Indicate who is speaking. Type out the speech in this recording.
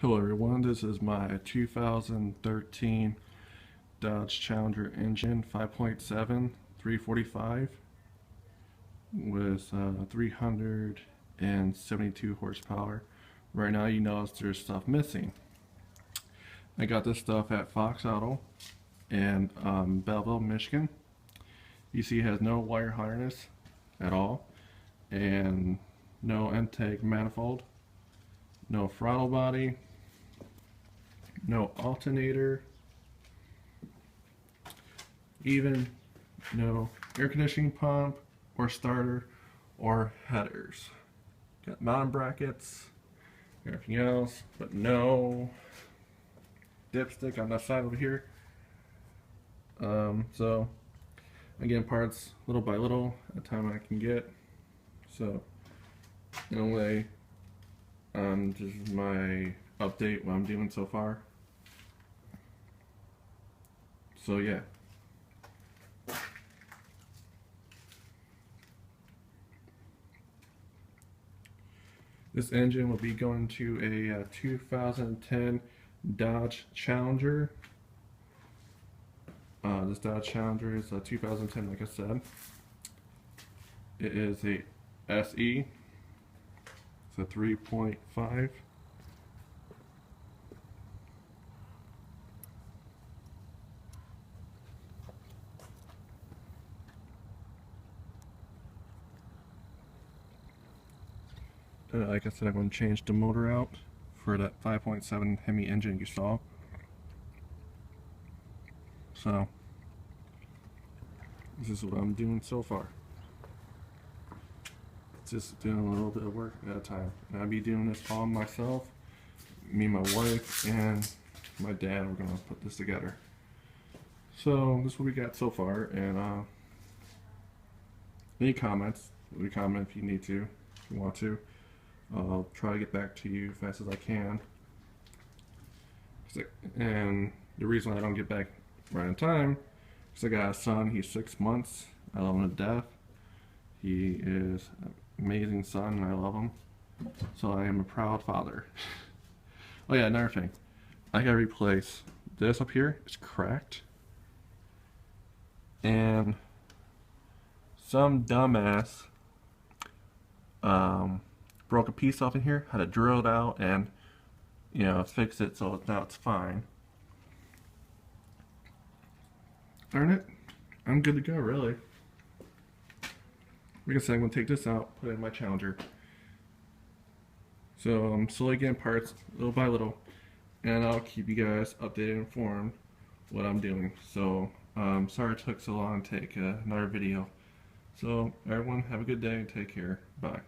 Speaker 1: Hello everyone, this is my 2013 Dodge Challenger engine 5.7 345 with 372 horsepower. Right now you notice there's stuff missing. I got this stuff at Fox Auto in Belleville, Michigan. You see it has no wire harness at all and no intake manifold, no throttle body, no alternator, even no air conditioning pump or starter or headers. Got mounting brackets, everything else, but no dipstick on that side over here. So I'm getting parts little by little at the time I can get. So anyway, this is my update, what I'm doing so far. So yeah. This engine will be going to a 2010 Dodge Challenger. This Dodge Challenger is a 2010, like I said. It is a SE. It's a 3.5. Like I said, I'm going to change the motor out for that 5.7 HEMI engine you saw. So, this is what I'm doing so far. Just doing a little bit of work at a time. And I'll be doing this all myself. Me, my wife, and my dad, we're going to put this together. So, this is what we got so far. And any comments, leave a comment if you need to, if you want to. I'll try to get back to you as fast as I can. And the reason I don't get back right on time is I got a son, he's 6 months. I love him to death. He is an amazing son and I love him. So I am a proud father. Oh yeah, another thing. I gotta replace this up here. It's cracked. And some dumbass broke a piece off in here, had to drill it out and, you know, fix it so now it's fine. Darn it, I'm good to go, really. Like I said, I'm going to take this out, put it in my Challenger. So I'm slowly getting parts, little by little, and I'll keep you guys updated and informed what I'm doing. So, sorry it took so long to take another video. So, everyone, have a good day and take care. Bye.